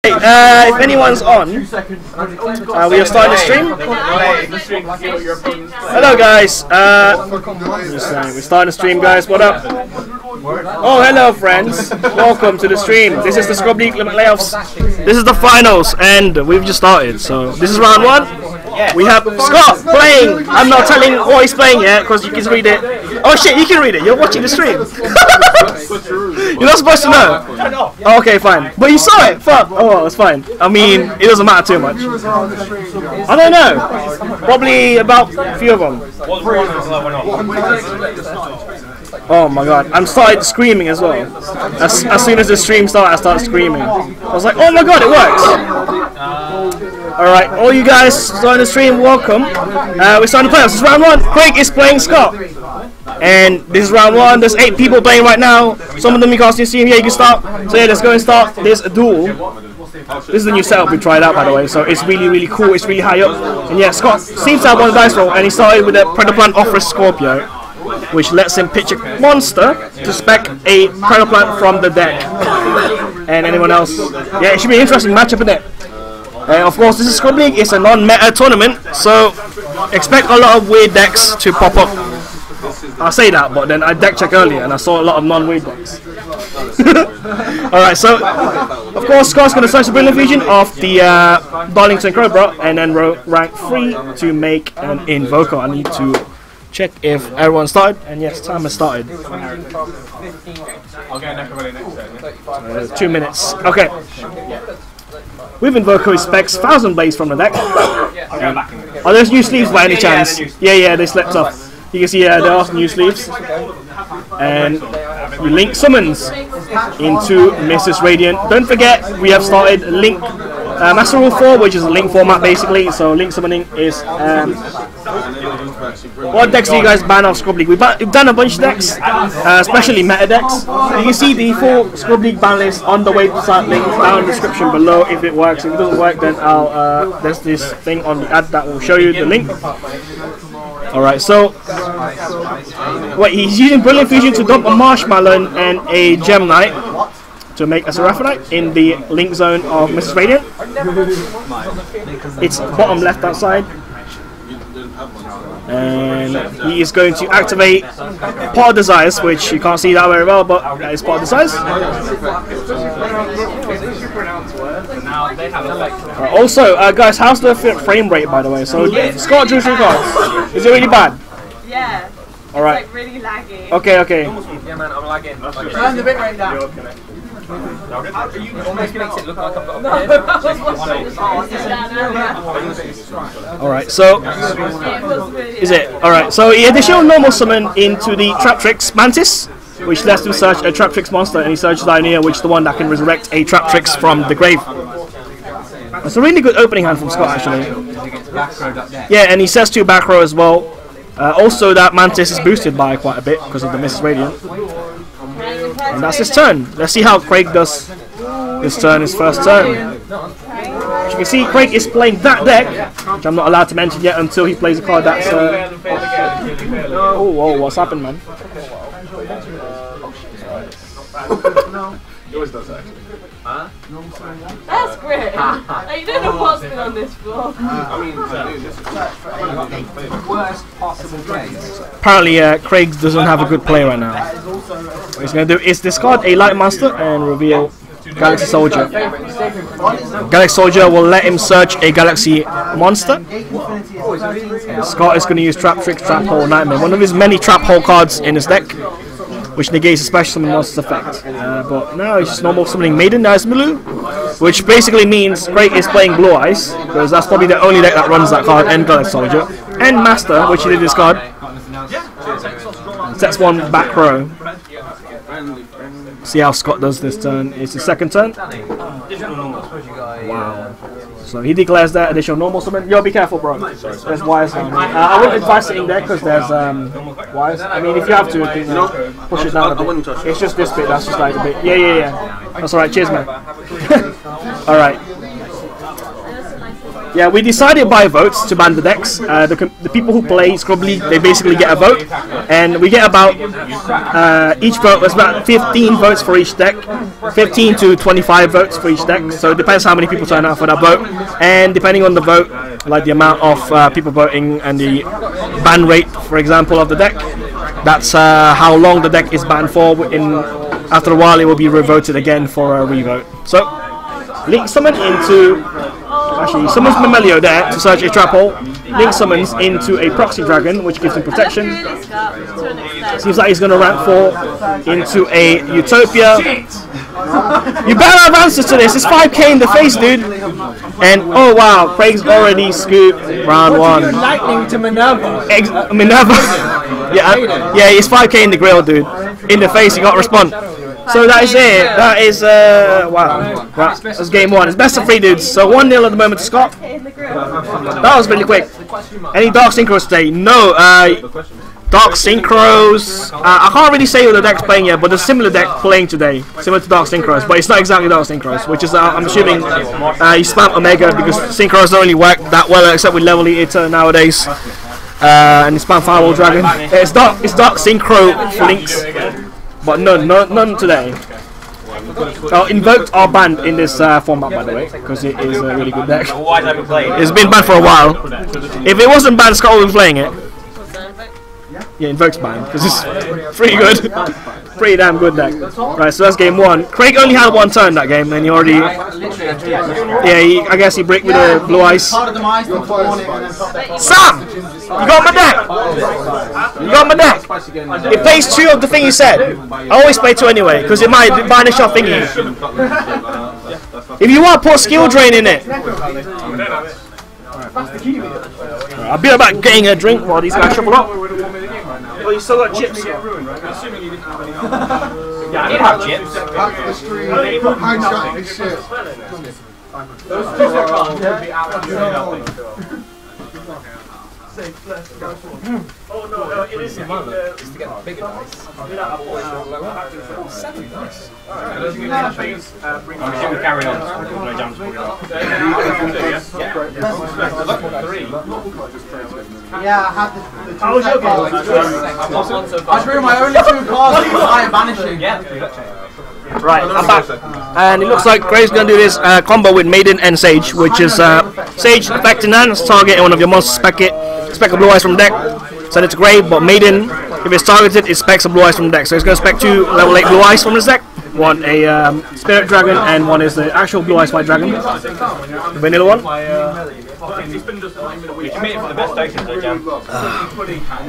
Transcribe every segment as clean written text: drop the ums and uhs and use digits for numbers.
If anyone's on, we are starting the stream. Hello guys, we're starting the stream guys, what up? Oh hello friends, welcome to the stream. This is the Scrub League Limit Layoffs. This is the finals and we've just started, so this is round one. We have Scott playing. I'm not telling what he's playing yet because you can read it. Oh shit, you can read it. You're watching the stream. You're not supposed to know. Oh, okay, fine. But you saw it. Fuck. Oh, well, it's fine. I mean, it doesn't matter too much. I don't know. Probably about a few of them. Oh my god, I'm started screaming as well. As soon as the stream started, I started screaming. I was like, oh my god, it works. Alright, all you guys starting the stream, welcome. We're starting the playoffs. This is round one. Craig is playing Scott. And this is round one. There's 8 people playing right now. Some of them you can't see him. Yeah, you can start. So yeah, let's go and start this duel. This is the new setup we tried out, by the way. So it's really, really cool. It's really high up. And yeah, Scott seems to have one of the dice roll. And he started with a Predaplant Offers Scorpio, which lets him pitch a monster to spec a Predaplant from the deck. And anyone else. Yeah, it should be an interesting matchup, isn't it? Of course, this is Scrub League. It's a non-meta tournament, so expect a lot of weird decks to pop up. I say that, but then I deck checked earlier and I saw a lot of non-weird decks. Alright, so of course, Scott's going to search the Brilliant Fusion of the Darlington Cobra and then rank 3 to make an Invoker. I need to check if everyone started, and yes, time has started. 2 minutes. Okay. With Invoker, he specs 1000 Blaze from the deck. Are those new sleeves by any chance? Yeah, they slept off. You can see there are some new sleeves. And you link summons into Mrs. Radiant. Don't forget, we have started Link Master Rule 4, which is a link format basically. So link summoning is. What decks do you guys ban off Scrub League? We've done a bunch of decks, especially meta decks. You can see the full Scrub League ban list on the website link down in the description below if it works. If it doesn't work, then there's this thing on the ad that will show you the link. Alright, so he's using Brilliant Fusion to dump a Marshmallow and a Gem Knight to make a Seraphonite in the link zone of Mrs. Radiant. It's bottom left outside. And he is going to activate Pot of Desires, which you can't see that very well, but that is Pot of Desires. Also, guys, how's the frame rate, by the way? So, Scott drew 3 cards. Is it really bad? Yeah. Alright. It's like really laggy. Okay. Yeah, man, I'm lagging. Turn the bit right now. Almost makes it look like I've got a Alright, so is it? Alright, so he additional normal summon into the Traptrix Mantis, which lets him search a Traptrix monster, and he searches Ionia, which is the one that can resurrect a Traptrix from the grave. That's a really good opening hand from Scott, actually. Yeah, and he says 2 back row as well. Also, that Mantis is boosted by quite a bit because of the Mrs. Radiant. And that's his turn. Let's see how Craig does this turn, his first turn. As you can see, Craig is playing that deck, which I'm not allowed to mention yet until he plays a card that's... Oh, whoa, what's happened, man? He always does that, actually. Huh? That's great. Like, you don't know what's been on this floor. worst possible case. Apparently, Craig doesn't have a good play right now. What he's going to do is discard a Light Master and reveal Galaxy Soldier. Galaxy Soldier will let him search a Galaxy monster. And Scott is going to use Traptrix, Trap Hole, Nightmare, one of his many Trap Hole cards in his deck, which negates a special summon monster's effect. But now he's just normal summoning Maiden Eyes Milu, which basically means Craig is playing Blue Eyes, because that's probably the only deck that runs that card, and Galaxy Soldier, and Master, which he did discard. And sets 1 back row. See how Scott does this turn. It's his second turn. Wow. So he declares that additional normal summon. Yo, be careful, bro. There's wires down here. I wouldn't advise sitting there because there's wires. I mean, if you have to, push it down a bit. It's just this bit that's just like a bit. Yeah. That's alright. Cheers, man. Alright. Yeah, we decided by votes to ban the decks. The people who play Scrub League, they basically get a vote, and we get about each vote was about 15 votes for each deck, 15 to 25 votes for each deck. So it depends how many people turn out for that vote, and depending on the vote, like the amount of people voting and the ban rate, for example, of the deck, that's how long the deck is banned for. After a while, it will be revoted again for a revote. So, link summon into. Actually, summons Mamelio there to search a trap hole. Link summons into a proxy dragon, which gives him protection. Seems like he's going to rank 4 into a Utopia. You better have answers to this. It's 5k in the face, dude. And oh wow, Craig's already scooped round 1. Lightning to Minerva. Minerva. Yeah, he's 5k in the grill, dude. In the face, you got to respond. So that is it. That is wow. That's game 1. It's best of 3 dudes. So 1-0 at the moment to Scott. That was really quick. Any Dark Synchros today? No. Dark Synchros. I can't really say what the deck's playing yet, but there's a similar deck playing today, similar to Dark Synchros, but it's not exactly Dark Synchros, which is I'm assuming you spam Omega because Synchros don't really work that well except with level Eater nowadays. And you spam Firewall Dragon. It's Dark Synchro links. But none today. Invoked are banned in this format, by the way, because it is a really good deck. It's been banned for a while. If it wasn't banned, Scott would be playing it. Yeah, Invoke's banned, because it's pretty good. Pretty damn good deck. Right, so that's game 1. Craig only had 1 turn that game, and he already... Yeah, I guess he bricked with the blue ice. Sam! You got my deck! You got my deck! It plays 2 of the thing you said. I always play 2 anyway, because it might banish your thingy. If you want, put skill drain in it. I'll be about getting a drink while these guys shuffle up. Oh, you still got chips? Yeah, I did have chips. Those 2 would be out. Oh no, it is to get bigger dice. 7 dice. Carry on. No jumps. Yeah, I had the 2 cards. I drew my only 2 cards because I am vanishing. Right, I'm back. And it looks like Gray's going to do this combo with Maiden and Sage, which is Sage affecting hands, targeting one of your monsters, spec a blue eyes from deck, send it to Gray, but Maiden, if it's targeted, it specs a blue eyes from deck. So he's going to spec 2 level 8 blue eyes from his deck. One a Spirit Dragon, and one is the actual blue eyes white dragon. The vanilla one.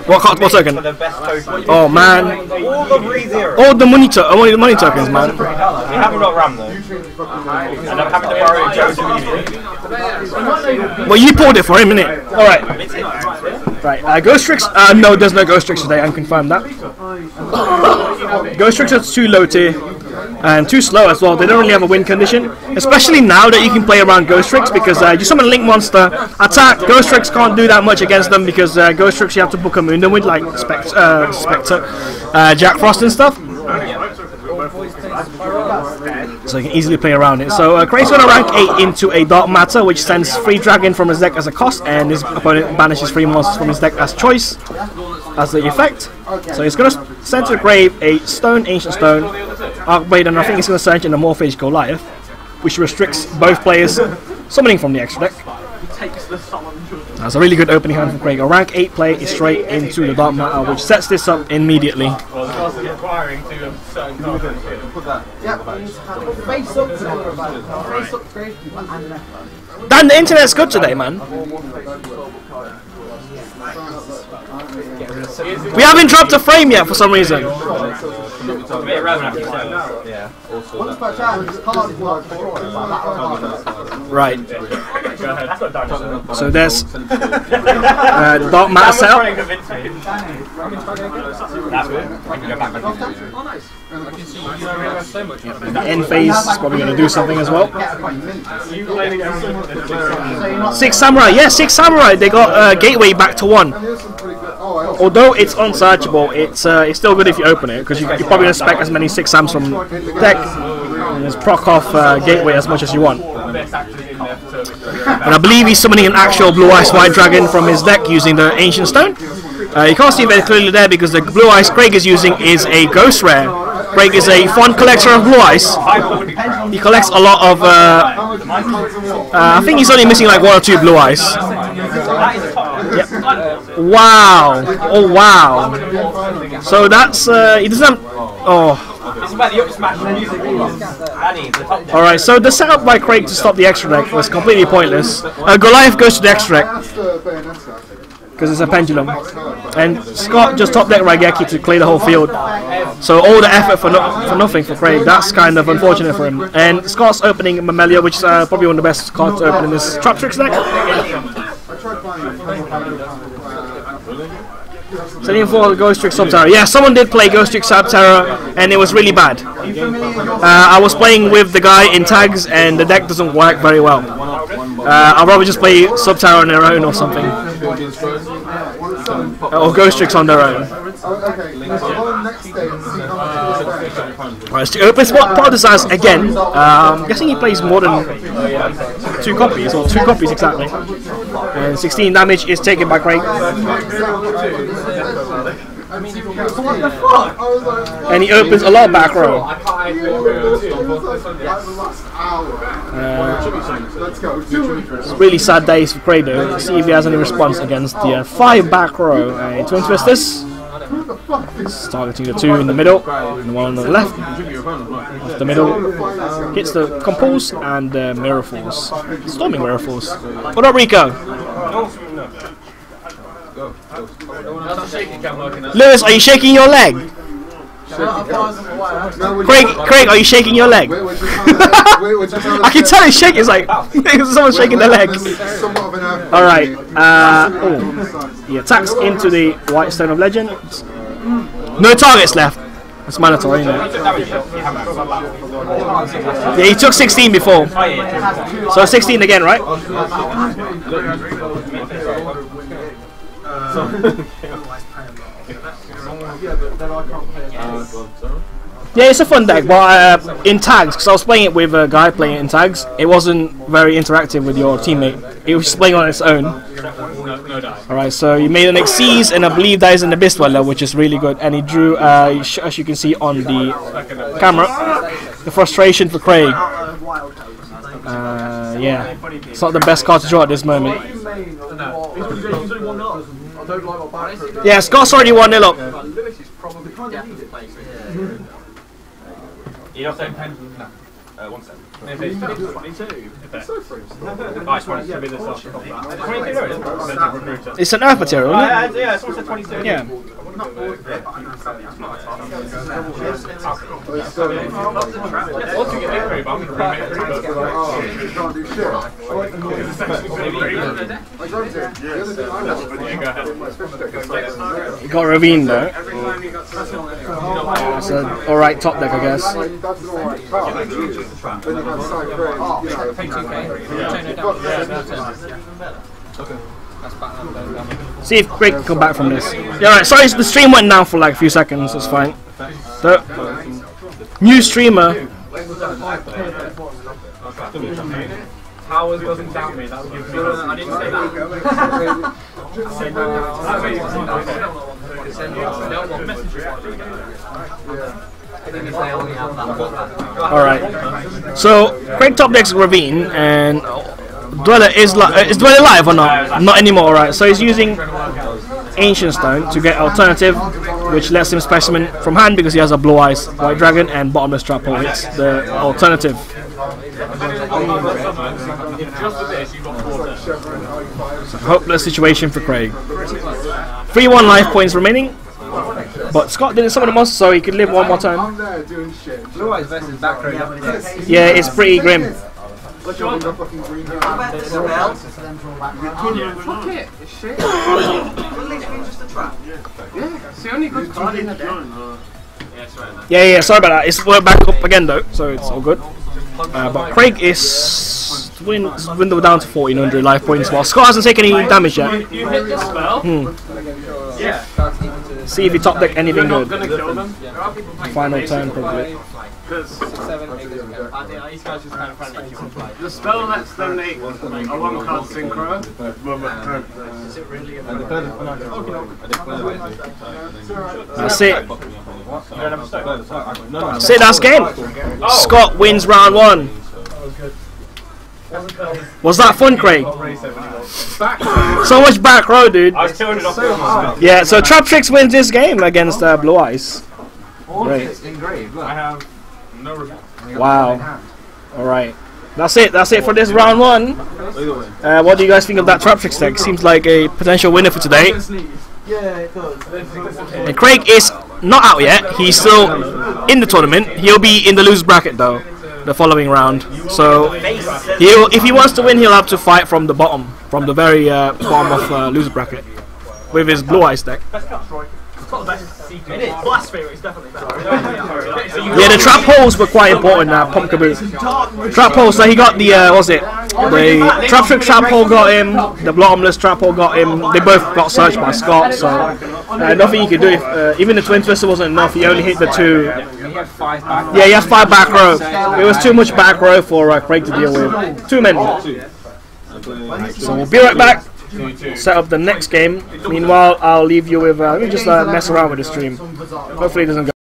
What token? Oh man. All the money only the money tokens, man. We haven't got RAM though. And I'm having to borrow Joe's. Well, you pulled it for him, innit? Alright. Right, Ghost Tricks. No, there's no Ghost Tricks today, I can confirm that. Ghost Tricks are too low tier. And too slow as well. They don't really have a win condition, especially now that you can play around Ghost Tricks, because you summon a Link monster, attack, Ghost Tricks can't do that much against them, because Ghost Tricks you have to book a Moondom with, like Spectre, Jack Frost and stuff. So you can easily play around it. So Craig's going to rank 8 into a Dark Matter, which sends 3 Dragon from his deck as a cost, and his opponent banishes 3 monsters from his deck as choice, as the effect. So he's going to send to the grave a Stone, Ancient Stone, Arcblade, and I think he's going to search in a Morphage Goliath, which restricts both players summoning from the extra deck. That's a really good opening hand from Craig. A rank 8 play is straight into the Dark Matter, which sets this up immediately. Dan, the internet's good today, man. We haven't dropped a frame yet for some reason. Right. So there's Dark Matter setup. The end phase is probably going to do something as well. 6 Samurai, yeah, 6 Samurai. They got Gateway back to 1. Although it's unsearchable, it's still good if you open it, because you're probably going to spec as many 6 Sams from deck and just proc off Gateway as much as you want. And I believe he's summoning an actual Blue Ice White Dragon from his deck using the Ancient Stone. You can't see it very clearly there because the Blue Ice Craig is using is a Ghost Rare. Craig is a fond collector of Blue Ice. He collects a lot of... I think he's only missing like 1 or 2 Blue Ice. Yep. Wow. Oh, wow. So that's... he doesn't have... Oh. Alright, so the setup by Craig to stop the extra deck was completely pointless. Goliath goes to the extra deck because it's a Pendulum, and Scott just top deck Raigeki to clear the whole field. So all the effort for nothing for Craig. That's kind of unfortunate for him. And Scott's opening Mammalia, which is probably one of the best cards to open in this Traptrix deck. Setting for Ghost Trick Subterra. Yeah, someone did play Ghost Trick Subterra and it was really bad. I was playing with the guy in tags and the deck doesn't work very well. I'd rather just play Subterra on their own or something. Or Ghost Tricks on their own. Right, so open spot Protestants again. I'm guessing he plays more than 2 copies, or 2 copies exactly. And 16 damage is taken by Craig. And he opens a lot of back row. It's really sad days for Craig though. Let's see if he has any response against the 5 back row. Twin Twisters. It's targeting the 2 in the middle, and the 1 on the left. Off the middle. Hits the Compulse and Mirror Force. Storming Mirror Force. What up, Rico? Lewis, are you shaking your leg? Craig, are you shaking your leg? I can tell he's shaking. It's like someone's shaking their leg. Alright. He attacks into the White Stone of Legend. No targets left. That's mandatory, isn't it? Yeah, he took 16 before. So 16 again, right? Yeah, it's a fun deck, but in tags, because I was playing it with a guy playing it in tags, it wasn't very interactive with your teammate. It was just playing on its own. Alright, so you made an Xyz, and I believe that is an Abyss Dweller, which is really good. And he drew, as you can see on the camera, the frustration for Craig. Yeah, it's not the best card to draw at this moment. Yeah, Scott's already 1-0 up. You don't say Pendulum? No. 1 second. It's an Earth material, isn't it? Yeah, someone said 22. Yeah. You got Ravine though. It's an alright top deck, I guess. See if Craig can come back from this. Yeah, alright, sorry the stream went down for like a few seconds, it's fine. So, new streamer. Howard doesn't doubt me, that would give me I didn't say that. Alright. So Craig top decks Ravine and Dweller is Dweller live or not? Not anymore, alright. So he's using Ancient Stone to get alternative, which lets him specimen from hand because he has a Blue Eyes White Dragon and Bottomless Trap Hole. It's the alternative. So hopeless situation for Craig. 3-1 life points remaining. But Scott didn't summon the monster so he could live 1 more turn. Yeah, it's pretty grim. Yeah, sorry about that. It's back up again though, so it's all good. But Craig is dwindled down to 1400 life points while Scott hasn't taken any damage yet. Yeah. See if he top deck anything good. Final turn probably. because 6, 7, 8 days ago. These guys just kind of friendly if you want to play. the spell lets them make a 1-card synchro. Is it really a That's it. That's it, that's game. Scott wins round 1. Was that fun, Craig? So much back row, dude. I was 200 off. Yeah, so Traptrix wins this game against Blue Eyes. Great. I have no response. Wow. Alright. That's it for this round 1. What do you guys think of that Traptrix deck? Seems like a potential winner for today. Yeah, it does. And Craig is not out yet. He's still in the tournament. He'll be in the loser bracket though, the following round. So if he wants to win, he'll have to fight from the bottom, from the very bottom of loser bracket, with his Blue Eyes deck. Yeah, the trap holes were quite important. Pump Caboose. Trap holes. So he got the the Traptrix trap hole got him. The bottomless trap hole got him. They both got searched by Scott. So nothing he could do. If, even the twin twister wasn't enough. He only hit the 2. Yeah, he had 5 back row. It was too much back row for Craig to deal with. Too many. So we'll be right back. Set up the next game. Meanwhile, I'll leave you with let me just mess around with the stream. Hopefully it doesn't go